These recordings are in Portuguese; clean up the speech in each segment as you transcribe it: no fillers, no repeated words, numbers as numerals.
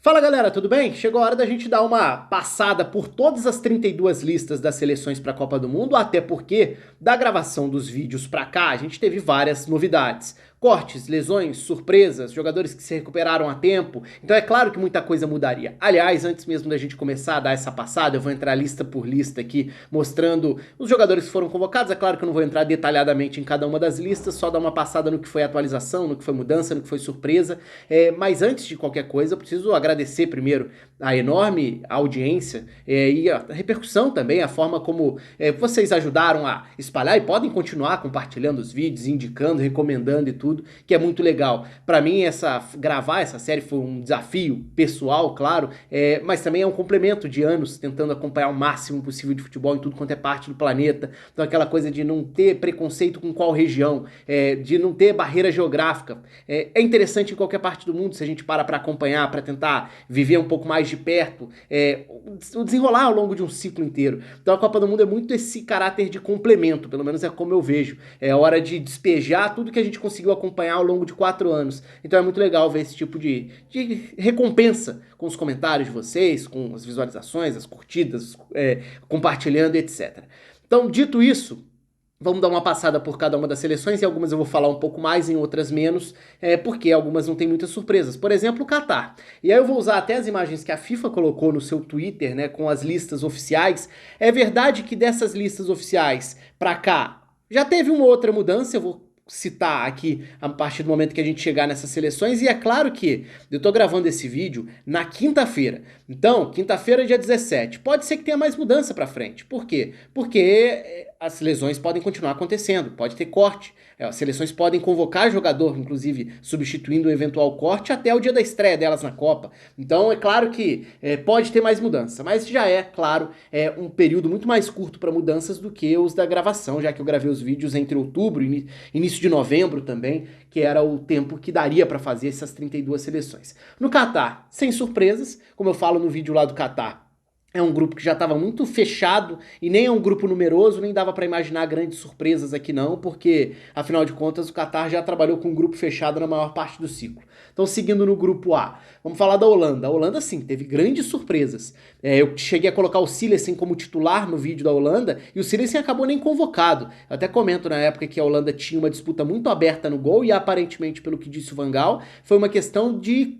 Fala galera, tudo bem? Chegou a hora da gente dar uma passada por todas as 32 listas das seleções para a Copa do Mundo, até porque da gravação dos vídeos para cá a gente teve várias novidades. Cortes, lesões, surpresas, jogadores que se recuperaram a tempo, então é claro que muita coisa mudaria. Aliás, antes mesmo da gente começar a dar essa passada, eu vou entrar lista por lista aqui, mostrando os jogadores que foram convocados. É claro que eu não vou entrar detalhadamente em cada uma das listas, só dar uma passada no que foi atualização, no que foi mudança, no que foi surpresa. Mas antes de qualquer coisa, eu preciso agradecer primeiro a enorme audiência e a repercussão também, a forma como vocês ajudaram a espalhar e podem continuar compartilhando os vídeos, indicando, recomendando e tudo, que é muito legal. Para mim, gravar essa série foi um desafio pessoal, claro, mas também é um complemento de anos tentando acompanhar o máximo possível de futebol em tudo quanto é parte do planeta. Então aquela coisa de não ter preconceito com qual região, de não ter barreira geográfica. É interessante em qualquer parte do mundo se a gente para acompanhar, para tentar viver um pouco mais de perto, o desenrolar ao longo de um ciclo inteiro. Então a Copa do Mundo é muito esse caráter de complemento, pelo menos é como eu vejo. É hora de despejar tudo que a gente conseguiu acompanhar ao longo de 4 anos. Então é muito legal ver esse tipo de recompensa com os comentários de vocês, com as visualizações, as curtidas, compartilhando, etc. Então, dito isso, vamos dar uma passada por cada uma das seleções, e algumas eu vou falar um pouco mais, em outras menos, porque algumas não tem muitas surpresas. Por exemplo, o Catar. E aí eu vou usar até as imagens que a FIFA colocou no seu Twitter, né, com as listas oficiais. É verdade que dessas listas oficiais pra cá já teve uma outra mudança, eu vou citar aqui a partir do momento que a gente chegar nessas seleções, e é claro que eu tô gravando esse vídeo na quinta-feira. Então, quinta-feira, dia 17. Pode ser que tenha mais mudança pra frente. Por quê? Porque as lesões podem continuar acontecendo, pode ter corte. As seleções podem convocar jogador, inclusive substituindo o eventual corte até o dia da estreia delas na Copa. Então é claro que pode ter mais mudança, mas já é, claro, um período muito mais curto para mudanças do que os da gravação, já que eu gravei os vídeos entre outubro e início de novembro também, que era o tempo que daria para fazer essas 32 seleções. No Catar, sem surpresas, como eu falo no vídeo lá do Catar, é um grupo que já estava muito fechado e nem é um grupo numeroso, nem dava para imaginar grandes surpresas aqui não, porque afinal de contas o Catar já trabalhou com um grupo fechado na maior parte do ciclo. Então, seguindo no grupo A, vamos falar da Holanda. A Holanda, sim, teve grandes surpresas. Eu cheguei a colocar o Cillessen como titular no vídeo da Holanda e o Cillessen acabou nem convocado. Eu até comento na época que a Holanda tinha uma disputa muito aberta no gol e aparentemente, pelo que disse o Van Gaal, foi uma questão de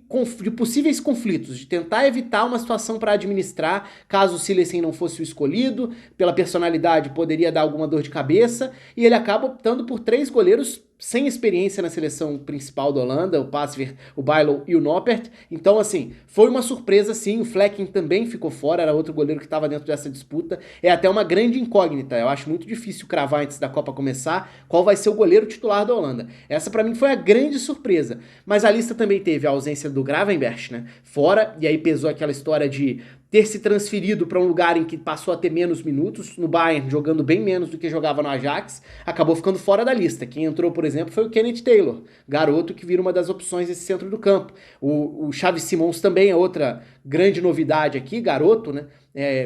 possíveis conflitos, de tentar evitar uma situação para administrar caso o Cillessen não fosse o escolhido, pela personalidade poderia dar alguma dor de cabeça, e ele acaba optando por 3 goleiros sem experiência na seleção principal da Holanda, o Pasveer, o Bijlow e o Noppert. Então, assim, foi uma surpresa sim, o Flekken também ficou fora, era outro goleiro que estava dentro dessa disputa. É até uma grande incógnita, eu acho muito difícil cravar antes da Copa começar qual vai ser o goleiro titular da Holanda. Essa para mim foi a grande surpresa. Mas a lista também teve a ausência do Gravenberch, né, fora, e aí pesou aquela história de ter se transferido para um lugar em que passou a ter menos minutos, no Bayern jogando bem menos do que jogava no Ajax, acabou ficando fora da lista. Quem entrou, por exemplo, foi o Kenneth Taylor, garoto que vira uma das opções desse centro do campo. O Xavi Simons também é outra grande novidade aqui, garoto, né?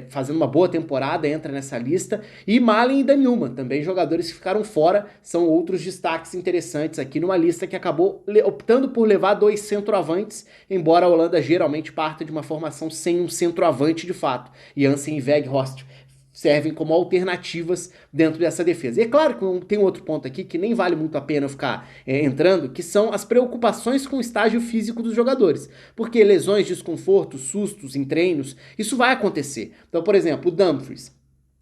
Fazendo uma boa temporada, entra nessa lista. E Malen e Danilma, também jogadores que ficaram fora, são outros destaques interessantes aqui numa lista que acabou optando por levar 2 centroavantes, embora a Holanda geralmente parta de uma formação sem um centroavante de fato. Jansen e Weghorst servem como alternativas dentro dessa defesa. E é claro que tem outro ponto aqui que nem vale muito a pena eu ficar entrando, que são as preocupações com o estágio físico dos jogadores. Porque lesões, desconfortos, sustos em treinos, isso vai acontecer. Então, por exemplo, o Dumfries.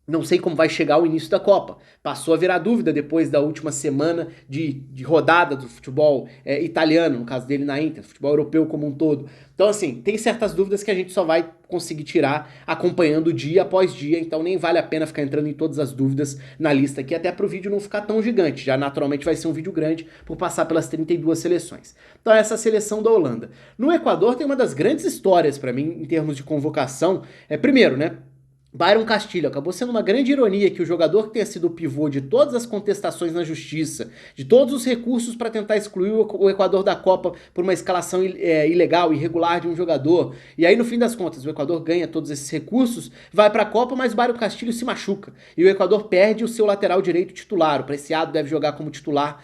Não sei como vai chegar o início da Copa. Passou a virar dúvida depois da última semana de rodada do futebol italiano, no caso dele na Inter, futebol europeu como um todo. Então, assim, tem certas dúvidas que a gente só vai conseguir tirar acompanhando dia após dia, então nem vale a pena ficar entrando em todas as dúvidas na lista aqui, até para o vídeo não ficar tão gigante. Já naturalmente vai ser um vídeo grande por passar pelas 32 seleções. Então, essa é a seleção da Holanda. No Equador tem uma das grandes histórias para mim, em termos de convocação. Primeiro, né? Byron Castilho, acabou sendo uma grande ironia que o jogador que tenha sido o pivô de todas as contestações na justiça, de todos os recursos para tentar excluir o Equador da Copa por uma escalação ilegal, irregular de um jogador, e aí no fim das contas o Equador ganha todos esses recursos, vai para a Copa, mas o Byron Castilho se machuca, e o Equador perde o seu lateral direito titular, o Preciado deve jogar como titular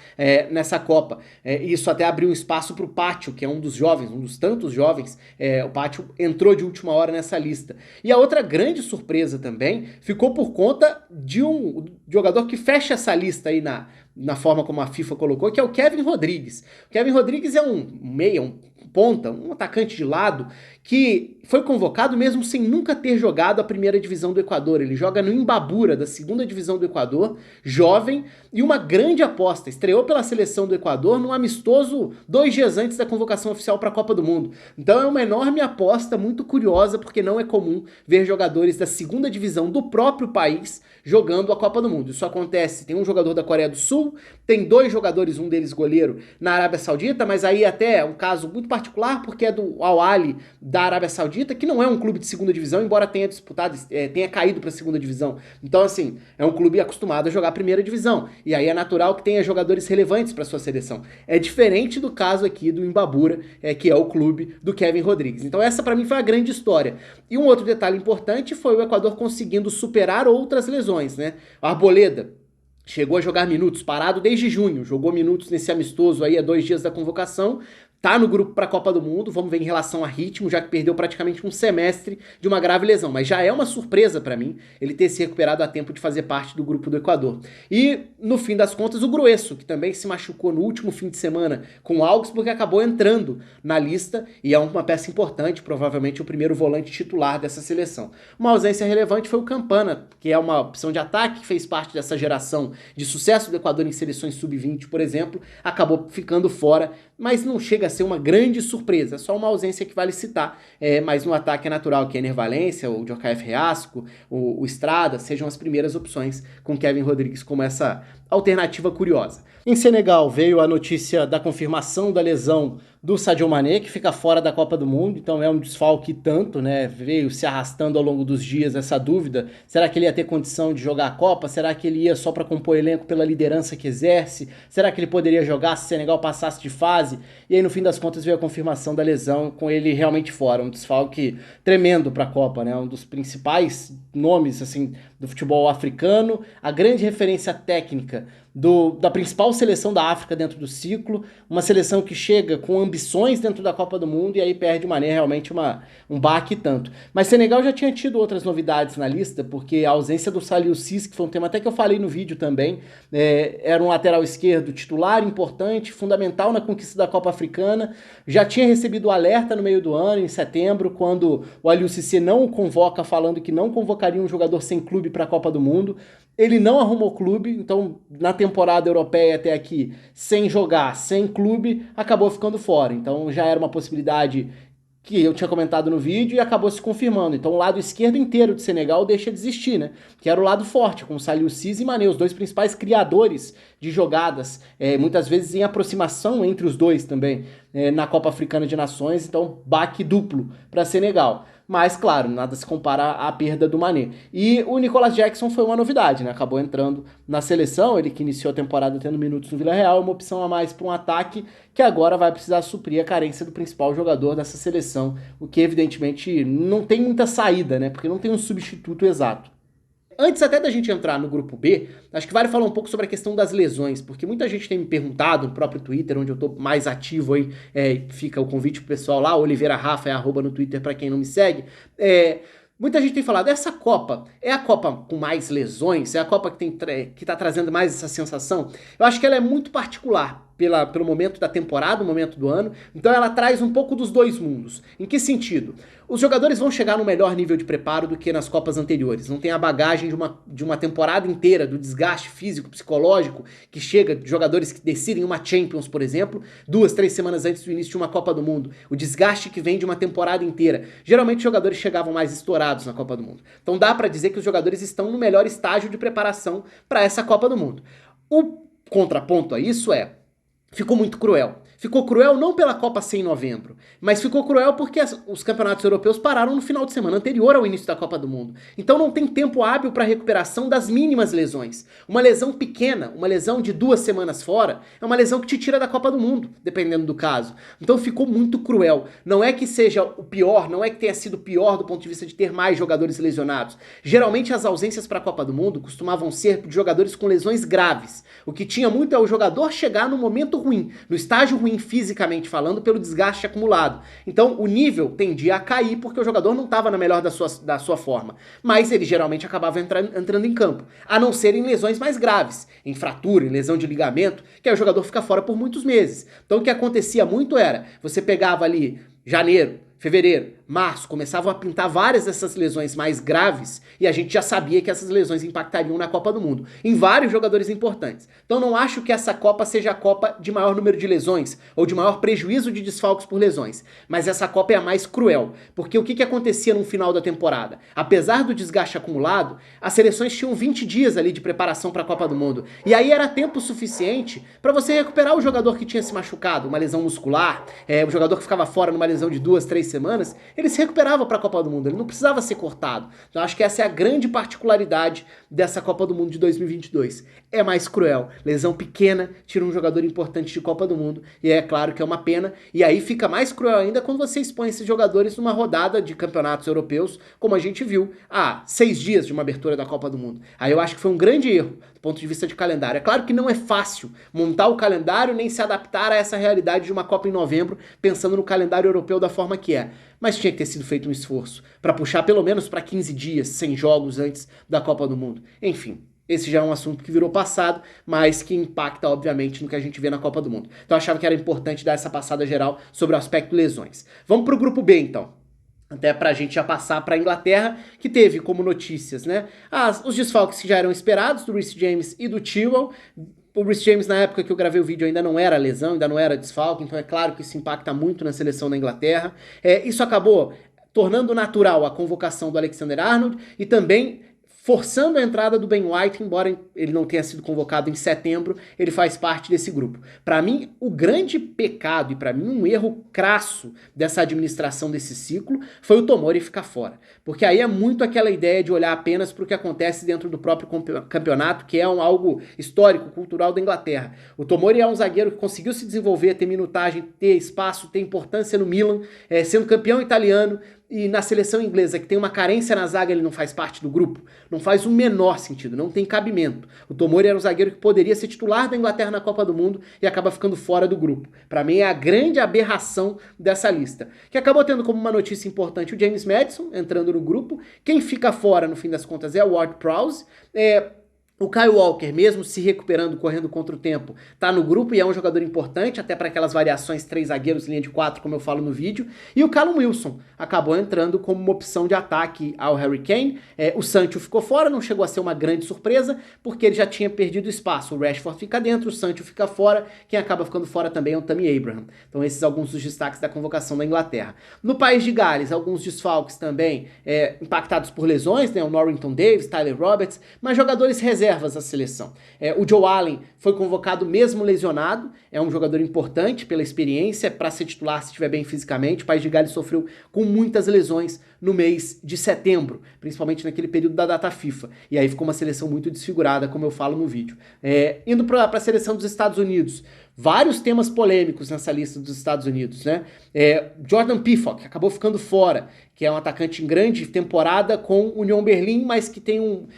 nessa Copa, e isso até abriu um espaço para o Pátio, que é um dos jovens, um dos tantos jovens, o Pátio entrou de última hora nessa lista. E a outra grande surpresa também ficou por conta de um jogador que fecha essa lista aí na forma como a FIFA colocou, que é o Kevin Rodrigues. O Kevin Rodrigues é um meia, um ponta, um atacante de lado, que foi convocado mesmo sem nunca ter jogado a primeira divisão do Equador. Ele joga no Imbabura, da segunda divisão do Equador, jovem e uma grande aposta. Estreou pela seleção do Equador num amistoso 2 dias antes da convocação oficial para a Copa do Mundo. Então é uma enorme aposta, muito curiosa, porque não é comum ver jogadores da segunda divisão do próprio país jogando a Copa do Mundo. Isso acontece, tem um jogador da Coreia do Sul, tem 2 jogadores, um deles goleiro, na Arábia Saudita, mas aí até é um caso muito particular, porque é do Al Ahly da Arábia Saudita, que não é um clube de segunda divisão, embora tenha disputado, tenha caído para a segunda divisão. Então, assim, é um clube acostumado a jogar a primeira divisão. E aí é natural que tenha jogadores relevantes para sua seleção. É diferente do caso aqui do Imbabura, que é o clube do Kevin Rodrigues. Então essa para mim foi a grande história. E um outro detalhe importante foi o Equador conseguindo superar outras lesões, né? A Arboleda chegou a jogar minutos, parado desde junho, jogou minutos nesse amistoso aí a 2 dias da convocação, tá no grupo para a Copa do Mundo, vamos ver em relação a ritmo, já que perdeu praticamente um semestre de uma grave lesão, mas já é uma surpresa para mim ele ter se recuperado a tempo de fazer parte do grupo do Equador. E, no fim das contas, o Grueso, que também se machucou no último fim de semana com o Augsburg, acabou entrando na lista e é uma peça importante, provavelmente o primeiro volante titular dessa seleção. Uma ausência relevante foi o Campana, que é uma opção de ataque, que fez parte dessa geração de sucesso do Equador em seleções sub-20, por exemplo, acabou ficando fora, mas não chega a ser uma grande surpresa, só uma ausência que vale citar, mas no ataque é natural que Ener Valencia, o Djokaev Reasco, o Estrada, sejam as primeiras opções com Kevin Rodrigues como essa alternativa curiosa. Em Senegal veio a notícia da confirmação da lesão do Sadio Mané, que fica fora da Copa do Mundo, então é um desfalque tanto, né? Veio se arrastando ao longo dos dias essa dúvida, será que ele ia ter condição de jogar a Copa? Será que ele ia só para compor elenco pela liderança que exerce? Será que ele poderia jogar se o Senegal passasse de fase? E aí no fim das contas veio a confirmação da lesão, com ele realmente fora, um desfalque tremendo para a Copa, né? Um dos principais nomes assim do futebol africano, a grande referência técnica da principal seleção da África dentro do ciclo, uma seleção que chega com ambições dentro da Copa do Mundo e aí perde de maneira realmente um baque tanto. Mas Senegal já tinha tido outras novidades na lista, porque a ausência do Saliou Ciss, que foi um tema até que eu falei no vídeo também, era um lateral esquerdo titular, importante, fundamental na conquista da Copa Africana, já tinha recebido o alerta no meio do ano, em setembro, quando o Aliou Cissé não o convoca, falando que não convocaria um jogador sem clube para a Copa do Mundo. Ele não arrumou clube, então na temporada europeia até aqui, sem jogar, sem clube, acabou ficando fora. Então já era uma possibilidade que eu tinha comentado no vídeo e acabou se confirmando. Então o lado esquerdo inteiro de Senegal deixa de existir, né? Que era o lado forte, com Saliou Ciss e Mané, os dois principais criadores de jogadas, muitas vezes em aproximação entre os dois também, na Copa Africana de Nações. Então baque duplo para Senegal. Mas, claro, nada se compara à perda do Mané. E o Nicolas Jackson foi uma novidade, né? Acabou entrando na seleção, ele que iniciou a temporada tendo minutos no Villarreal, uma opção a mais para um ataque que agora vai precisar suprir a carência do principal jogador dessa seleção, o que evidentemente não tem muita saída, né? Porque não tem um substituto exato. Antes até da gente entrar no grupo B, acho que vale falar um pouco sobre a questão das lesões, porque muita gente tem me perguntado no próprio Twitter, onde eu tô mais ativo aí, fica o convite pro pessoal lá, Oliveira Rafa é @ no Twitter para quem não me segue, muita gente tem falado, essa Copa é a Copa com mais lesões? É a Copa que tá trazendo mais essa sensação? Eu acho que ela é muito particular pelo momento da temporada, o momento do ano, então ela traz um pouco dos dois mundos. Em que sentido? Os jogadores vão chegar no melhor nível de preparo do que nas Copas anteriores, não tem a bagagem de uma temporada inteira, do desgaste físico, psicológico, que chega de jogadores que decidem uma Champions, por exemplo, 2, 3 semanas antes do início de uma Copa do Mundo, o desgaste que vem de uma temporada inteira. Geralmente os jogadores chegavam mais estourados na Copa do Mundo. Então dá pra dizer que os jogadores estão no melhor estágio de preparação para essa Copa do Mundo. O contraponto a isso ficou muito cruel. Ficou cruel não pela Copa ser em novembro, mas ficou cruel porque os campeonatos europeus pararam no final de semana anterior ao início da Copa do Mundo. Então não tem tempo hábil para recuperação das mínimas lesões. Uma lesão pequena, uma lesão de 2 semanas fora, é uma lesão que te tira da Copa do Mundo, dependendo do caso. Então ficou muito cruel. Não é que seja o pior, não é que tenha sido pior do ponto de vista de ter mais jogadores lesionados. Geralmente as ausências para a Copa do Mundo costumavam ser de jogadores com lesões graves. O que tinha muito é o jogador chegar no momento ruim, no estágio ruim fisicamente falando, pelo desgaste acumulado. Então o nível tendia a cair porque o jogador não estava na melhor da sua forma. Mas ele geralmente acabava entrando em campo. A não ser em lesões mais graves, em fratura, em lesão de ligamento, que aí o jogador fica fora por muitos meses. Então o que acontecia muito era, você pegava ali janeiro, fevereiro, março, começavam a pintar várias dessas lesões mais graves e a gente já sabia que essas lesões impactariam na Copa do Mundo, em vários jogadores importantes. Então não acho que essa Copa seja a Copa de maior número de lesões ou de maior prejuízo de desfalques por lesões, mas essa Copa é a mais cruel, porque o que acontecia no final da temporada? Apesar do desgaste acumulado, as seleções tinham 20 dias ali de preparação para a Copa do Mundo, e aí era tempo suficiente para você recuperar o jogador que tinha se machucado, uma lesão muscular, o jogador que ficava fora numa lesão de 2, 3 semanas, ele se recuperava para a Copa do Mundo, ele não precisava ser cortado. Então acho que essa é a grande particularidade dessa Copa do Mundo de 2022. É mais cruel. Lesão pequena tira um jogador importante de Copa do Mundo, e é claro que é uma pena, e aí fica mais cruel ainda quando você expõe esses jogadores numa rodada de campeonatos europeus, como a gente viu há 6 dias de uma abertura da Copa do Mundo. Aí eu acho que foi um grande erro do ponto de vista de calendário. É claro que não é fácil montar o calendário nem se adaptar a essa realidade de uma Copa em novembro, pensando no calendário europeu da forma que é. Mas tinha que ter sido feito um esforço para puxar pelo menos para 15 dias, sem jogos antes da Copa do Mundo. Enfim, esse já é um assunto que virou passado, mas que impacta, obviamente, no que a gente vê na Copa do Mundo. Então eu achava que era importante dar essa passada geral sobre o aspecto lesões. Vamos para o grupo B, então. Até pra gente já passar pra Inglaterra, que teve como notícias, né? Os desfalques que já eram esperados, do Reece James e do Chilwell. O Reece James, na época que eu gravei o vídeo, ainda não era lesão, ainda não era desfalque, então é claro que isso impacta muito na seleção da Inglaterra. Isso acabou tornando natural a convocação do Alexander-Arnold e também forçando a entrada do Ben White, embora ele não tenha sido convocado em setembro, ele faz parte desse grupo. Para mim, o grande pecado e para mim um erro crasso dessa administração desse ciclo foi o Tomori ficar fora. Porque aí é muito aquela ideia de olhar apenas para o que acontece dentro do próprio campeonato, que é algo histórico, cultural da Inglaterra. O Tomori é um zagueiro que conseguiu se desenvolver, ter minutagem, ter espaço, ter importância no Milan, sendo campeão italiano, e na seleção inglesa, que tem uma carência na zaga, ele não faz parte do grupo, não faz o menor sentido, não tem cabimento. O Tomori era um zagueiro que poderia ser titular da Inglaterra na Copa do Mundo e acaba ficando fora do grupo. Para mim é a grande aberração dessa lista. Que acabou tendo como uma notícia importante o James Maddison entrando no grupo. Quem fica fora, no fim das contas, é o Ward-Prowse. O Kyle Walker, mesmo se recuperando, correndo contra o tempo, tá no grupo e é um jogador importante, até para aquelas variações 3 zagueiros, linha de 4, como eu falo no vídeo. E o Callum Wilson acabou entrando como uma opção de ataque ao Harry Kane. O Sancho ficou fora, não chegou a ser uma grande surpresa, porque ele já tinha perdido espaço. O Rashford fica dentro, o Sancho fica fora, quem acaba ficando fora também é o Tammy Abraham. Então esses alguns dos destaques da convocação da Inglaterra. No país de Gales, alguns desfalques também impactados por lesões, né? O Norrington Davis, Tyler Roberts, mas jogadores reservas da seleção. O Joe Allen foi convocado mesmo lesionado, é um jogador importante pela experiência, para ser titular se estiver bem fisicamente. O país de Gales sofreu com muitas lesões no mês de setembro, principalmente naquele período da data FIFA, e aí ficou uma seleção muito desfigurada, como eu falo no vídeo. Indo para a seleção dos Estados Unidos, vários temas polêmicos nessa lista dos Estados Unidos, né? Jordan Pefok acabou ficando fora, que é um atacante em grande temporada com União Berlim, mas que tem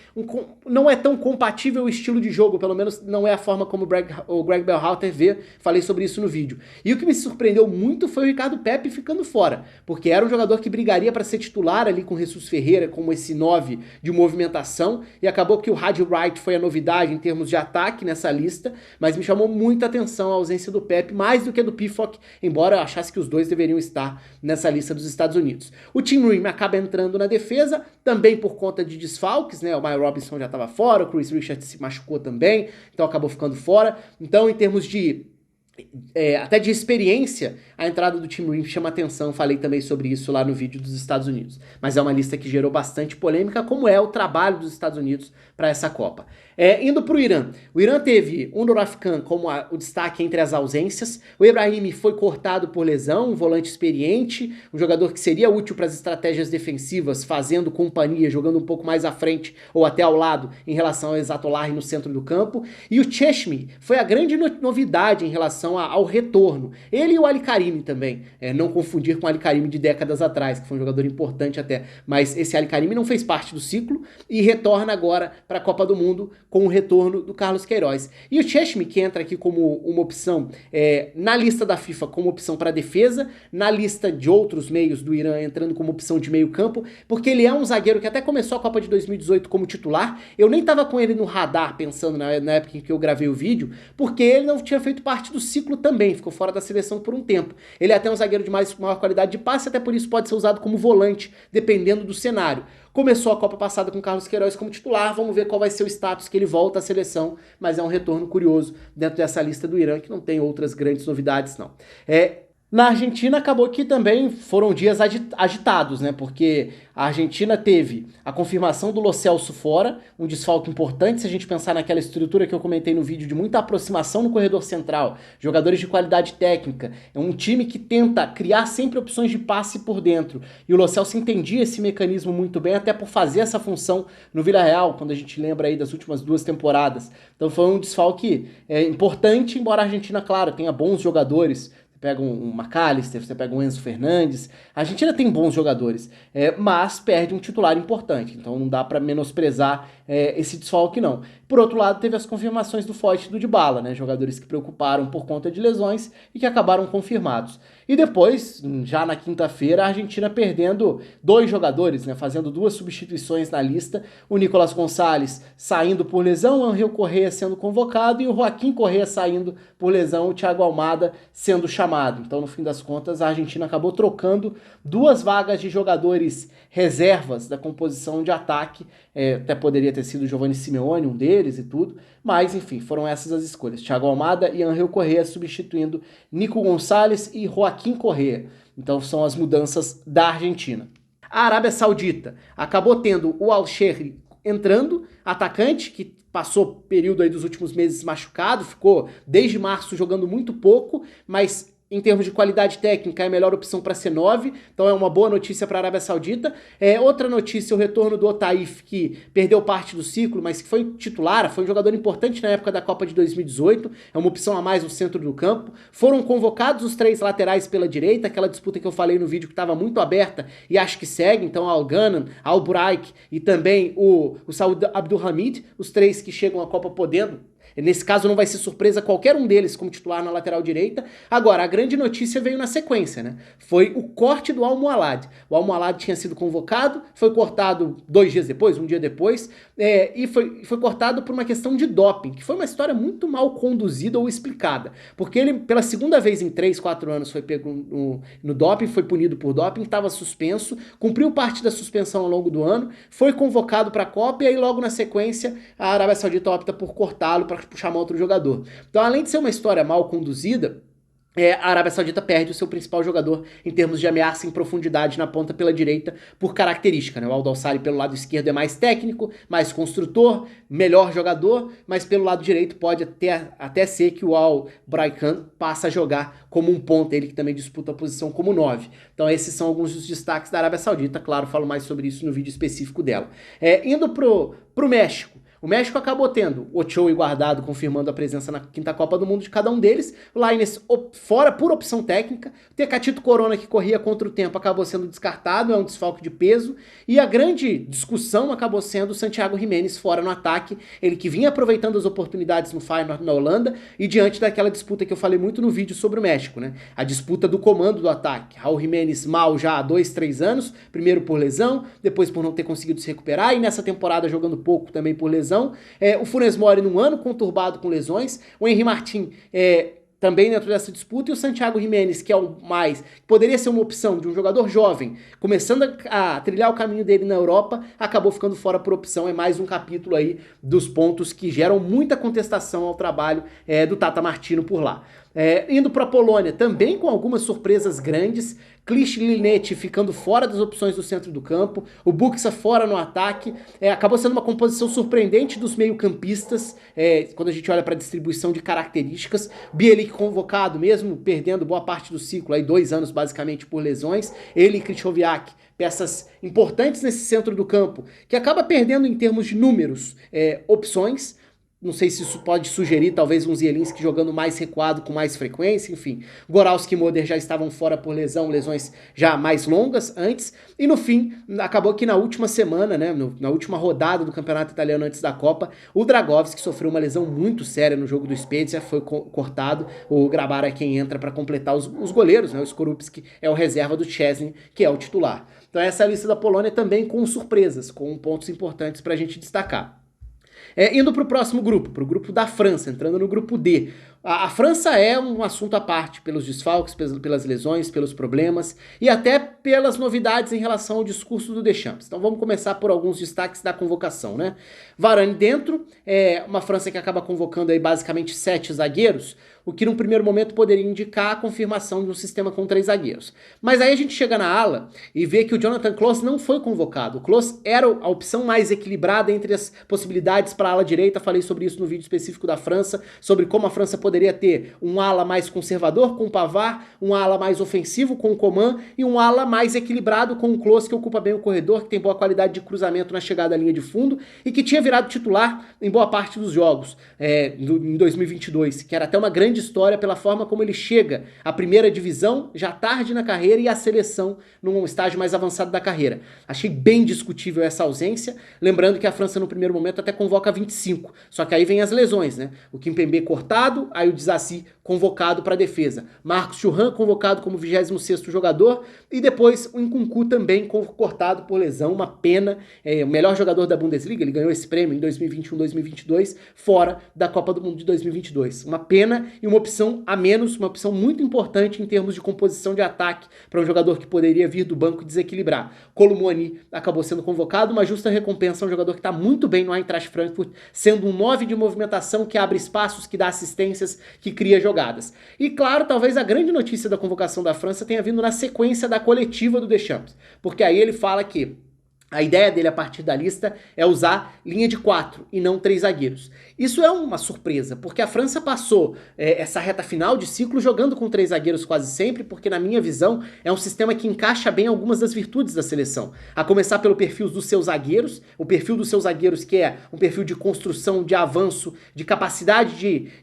não é tão compatível o estilo de jogo, pelo menos não é a forma como o Greg Berhalter vê, falei sobre isso no vídeo. E o que me surpreendeu muito foi o Ricardo Pepi ficando fora, porque era um jogador que brigaria para ser titular ali com o Jesus Ferreira, como esse 9 de movimentação, e acabou que o Hadi Wright foi a novidade em termos de ataque nessa lista, mas me chamou muita atenção a ausência do Pepe, mais do que a do Pefok, embora eu achasse que os dois deveriam estar nessa lista dos Estados Unidos. O Tim Ream acaba entrando na defesa, também por conta de desfalques, né? O Mike Robinson já estava fora, o Chris Richards se machucou também, então acabou ficando fora. Então, em termos de até de experiência, a entrada do Tim Ream chama atenção, falei também sobre isso lá no vídeo dos Estados Unidos. Mas é uma lista que gerou bastante polêmica, como é o trabalho dos Estados Unidos para essa Copa. Indo para o Irã. O Irã teve o Nur Afcan como o destaque entre as ausências. O Ebrahimi foi cortado por lesão, um volante experiente, um jogador que seria útil para as estratégias defensivas, fazendo companhia, jogando um pouco mais à frente ou até ao lado em relação ao Exatollah no centro do campo. E o Cheshmi foi a grande novidade em relação ao retorno. Ele e o Ali Karimi também. Não confundir com o Ali Karimi de décadas atrás, que foi um jogador importante até. Mas esse Ali Karimi não fez parte do ciclo e retorna agora para a Copa do Mundo com o retorno do Carlos Queiroz. E o Cheshmi, que entra aqui como uma opção na lista da FIFA como opção para defesa, na lista de outros meios do Irã entrando como opção de meio campo, porque ele é um zagueiro que até começou a Copa de 2018 como titular. Eu nem estava com ele no radar, pensando na época em que eu gravei o vídeo, porque ele não tinha feito parte do ciclo também, ficou fora da seleção por um tempo. Ele é até um zagueiro de maior qualidade de passe, até por isso pode ser usado como volante, dependendo do cenário. Começou a Copa passada com o Carlos Queiroz como titular, vamos ver qual vai ser o status que ele volta à seleção, mas é um retorno curioso dentro dessa lista do Irã, que não tem outras grandes novidades não. Na Argentina acabou que também foram dias agitados, né? Porque a Argentina teve a confirmação do Lo Celso fora, um desfalque importante se a gente pensar naquela estrutura que eu comentei no vídeo de muita aproximação no corredor central, jogadores de qualidade técnica, é um time que tenta criar sempre opções de passe por dentro. E o Lo Celso entendia esse mecanismo muito bem, até por fazer essa função no Villarreal, quando a gente lembra aí das últimas 2 temporadas. Então foi um desfalque importante, embora a Argentina, claro, tenha bons jogadores. Você pega um McAllister, você pega um Enzo Fernandes. A Argentina tem bons jogadores, mas perde um titular importante. Então não dá para menosprezar esse desfalque, não. Por outro lado, teve as confirmações do Foyt e do Dybala, né? Jogadores que preocuparam por conta de lesões e que acabaram confirmados. E depois, já na quinta-feira, a Argentina perdendo 2 jogadores, né? Fazendo 2 substituições na lista. O Nicolás Gonçalves saindo por lesão, o Ángel Correa sendo convocado e o Joaquim Correa saindo por lesão, o Thiago Almada sendo chamado. Então, no fim das contas, a Argentina acabou trocando 2 vagas de jogadores reservas da composição de ataque. Até poderia ter sido o Giovanni Simeone, um deles e tudo. Mas, enfim, foram essas as escolhas. Thiago Almada e Ángel Correa substituindo Nico Gonçalves e Joaquim Correa. Então, são as mudanças da Argentina. A Arábia Saudita acabou tendo o Al-Shehri entrando, atacante, que passou período aí dos últimos meses machucado, ficou desde março jogando muito pouco, mas em termos de qualidade técnica é a melhor opção para C9, então é uma boa notícia para a Arábia Saudita. Outra notícia, o retorno do Otaif, que perdeu parte do ciclo, mas que foi titular, foi um jogador importante na época da Copa de 2018, é uma opção a mais no centro do campo. Foram convocados os 3 laterais pela direita, aquela disputa que eu falei no vídeo que estava muito aberta e acho que segue, então Al-Ghanan, Al-Buraik e também o Saud Abdulhamid, os 3 que chegam à Copa podendo. Nesse caso não vai ser surpresa qualquer um deles como titular na lateral direita. Agora, a grande notícia veio na sequência, né? Foi o corte do Al-Mualad. O Al-Mualad tinha sido convocado, foi cortado 2 dias depois, um dia depois, e foi cortado por uma questão de doping, que foi uma história muito mal conduzida ou explicada. Porque ele, pela segunda vez em 3, 4 anos, foi pego no doping, foi punido por doping, estava suspenso, cumpriu parte da suspensão ao longo do ano, foi convocado para a Copa e aí logo na sequência a Arábia Saudita opta por cortá-lo para chamar outro jogador. Então, além de ser uma história mal conduzida, a Arábia Saudita perde o seu principal jogador em termos de ameaça em profundidade na ponta pela direita por característica, né? O Al-Dawsari pelo lado esquerdo é mais técnico, mais melhor jogador, mas pelo lado direito pode até ser que o Al-Braikan passe a jogar como um ponta, ele que também disputa a posição como 9. Então esses são alguns dos destaques da Arábia Saudita, claro, falo mais sobre isso no vídeo específico dela. Indo pro México. O México acabou tendo Ochoa e Guardado confirmando a presença na 5ª Copa do Mundo de cada um deles. O Lainez fora por opção técnica. O Tecatito Corona, que corria contra o tempo, acabou sendo descartado, é um desfalque de peso. E a grande discussão acabou sendo o Santiago Giménez fora no ataque. Ele que vinha aproveitando as oportunidades no Feyenoord na Holanda e diante daquela disputa que eu falei muito no vídeo sobre o México, né? A disputa do comando do ataque. Raul Giménez mal já há 2, 3 anos, primeiro por lesão, depois por não ter conseguido se recuperar e nessa temporada jogando pouco também por lesão. O Funes Mori num ano conturbado com lesões, o Henry Martin também dentro dessa disputa, e o Santiago Giménez, que é o mais, poderia ser uma opção de um jogador jovem, começando a trilhar o caminho dele na Europa, acabou ficando fora por opção. É mais um capítulo aí dos pontos que geram muita contestação ao trabalho do Tata Martino por lá. Indo para a Polônia, também com algumas surpresas grandes, Klich Linete ficando fora das opções do centro do campo, o Buksa fora no ataque, acabou sendo uma composição surpreendente dos meio-campistas, quando a gente olha para a distribuição de características. Bielik convocado, mesmo perdendo boa parte do ciclo, aí 2 anos basicamente por lesões, ele e Krychowiak, peças importantes nesse centro do campo, que acaba perdendo em termos de números, opções. Não sei se isso pode sugerir talvez um Zielinski jogando mais recuado com mais frequência, enfim. Goralski e Moder já estavam fora por lesões já mais longas antes. E no fim, acabou que na última semana, né, na última rodada do campeonato italiano antes da Copa, o Dragovski sofreu uma lesão muito séria no jogo do Spezia, foi cortado. O Grabar é quem entra para completar os goleiros, né? O Skorupski é o reserva do Szczesny, que é o titular. Então essa é a lista da Polônia também com surpresas, com pontos importantes para a gente destacar. Indo para o próximo grupo, para o grupo da França, entrando no grupo D. A França é um assunto à parte, pelos desfalques, pelas lesões, pelos problemas e até pelas novidades em relação ao discurso do Deschamps. Então vamos começar por alguns destaques da convocação, né? Varane dentro, uma França que acaba convocando aí basicamente 7 zagueiros, o que num primeiro momento poderia indicar a confirmação de um sistema com 3 zagueiros. Mas aí a gente chega na ala e vê que o Jonathan Klose não foi convocado. O Klose era a opção mais equilibrada entre as possibilidades para a ala direita. Falei sobre isso no vídeo específico da França, sobre como a França poderia ter um ala mais conservador com o Pavard, um ala mais ofensivo com o Coman e um ala mais equilibrado com o Klose, que ocupa bem o corredor, que tem boa qualidade de cruzamento na chegada à linha de fundo e que tinha virado titular em boa parte dos jogos em 2022, que era até uma grande história pela forma como ele chega à primeira divisão já tarde na carreira e à seleção num estágio mais avançado da carreira. Achei bem discutível essa ausência, lembrando que a França no primeiro momento até convoca 25, só que aí vem as lesões, né? O Kimpembe cortado, aí o Disasi convocado para a defesa, Marcos Thuram convocado como 26º jogador e depois o Nkunku também cortado por lesão, uma pena, o melhor jogador da Bundesliga, ele ganhou esse prêmio em 2021-2022 fora da Copa do Mundo de 2022, uma pena e uma opção a menos, uma opção muito importante em termos de composição de ataque para um jogador que poderia vir do banco e desequilibrar. Kolomuani acabou sendo convocado, uma justa recompensa a um jogador que está muito bem no Eintracht Frankfurt, sendo um 9 de movimentação que abre espaços, que dá assistências, que cria jogadas. E claro, talvez a grande notícia da convocação da França tenha vindo na sequência da coletiva do Deschamps, porque aí ele fala que a ideia dele a partir da lista é usar linha de 4 e não 3 zagueiros. Isso é uma surpresa, porque a França passou essa reta final de ciclo jogando com 3 zagueiros quase sempre, porque na minha visão é um sistema que encaixa bem algumas das virtudes da seleção. A começar pelo perfil dos seus zagueiros, o perfil dos seus zagueiros que é um perfil de construção, de avanço, de capacidade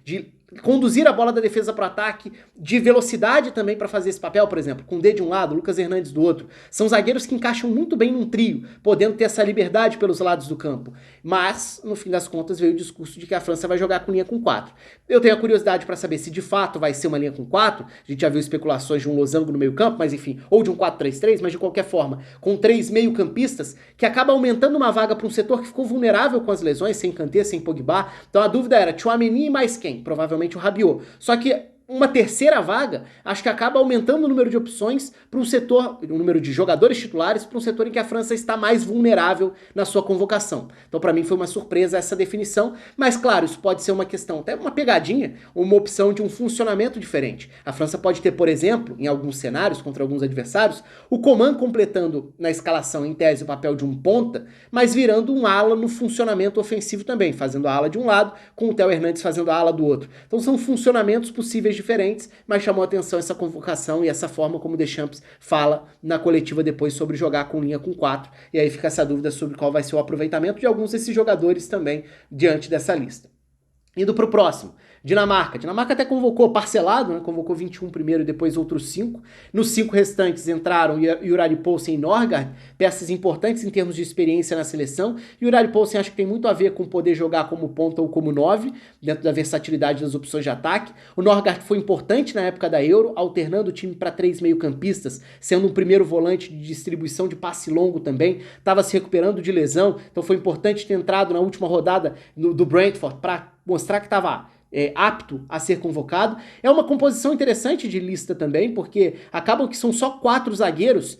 de conduzir a bola da defesa para o ataque, de velocidade também para fazer esse papel, por exemplo, com o D de um lado, Lucas Hernandes do outro. São zagueiros que encaixam muito bem num trio, podendo ter essa liberdade pelos lados do campo. Mas, no fim das contas, veio o discurso de que a França vai jogar com linha com 4. Eu tenho a curiosidade para saber se de fato vai ser uma linha com 4. A gente já viu especulações de um losango no meio campo, mas enfim, ou de um 4-3-3, mas de qualquer forma, com 3 meio-campistas, que acaba aumentando uma vaga para um setor que ficou vulnerável com as lesões, sem Kanté, sem Pogba. Então a dúvida era Tchouaméni e mais quem? Provavelmente o Rabiot. Só que uma terceira vaga, acho que acaba aumentando o número de opções para um setor, o número de jogadores titulares para um setor em que a França está mais vulnerável na sua convocação. Então, para mim, foi uma surpresa essa definição, mas, claro, isso pode ser uma questão, até uma pegadinha, uma opção de um funcionamento diferente. A França pode ter, por exemplo, em alguns cenários, contra alguns adversários, o Coman completando na escalação, em tese, o papel de um ponta, mas virando um ala no funcionamento ofensivo também, fazendo a ala de um lado, com o Theo Hernandes fazendo a ala do outro. Então, são funcionamentos possíveis diferentes, mas chamou a atenção essa convocação e essa forma como o Deschamps fala na coletiva depois sobre jogar com linha com 4, e aí fica essa dúvida sobre qual vai ser o aproveitamento de alguns desses jogadores também diante dessa lista. Indo para o próximo, Dinamarca. Dinamarca até convocou parcelado, né? Convocou 21 primeiro e depois outros 5. Nos 5 restantes entraram Juraj Poulsen e Norgard, peças importantes em termos de experiência na seleção. Juraj Poulsen acho que tem muito a ver com poder jogar como ponta ou como 9, dentro da versatilidade das opções de ataque. O Norgard foi importante na época da Euro, alternando o time para 3 meio-campistas, sendo um primeiro volante de distribuição de passe longo também. Estava se recuperando de lesão, então foi importante ter entrado na última rodada do Brentford para mostrar que estava apto a ser convocado. É uma composição interessante de lista também, porque acabam que são só 4 zagueiros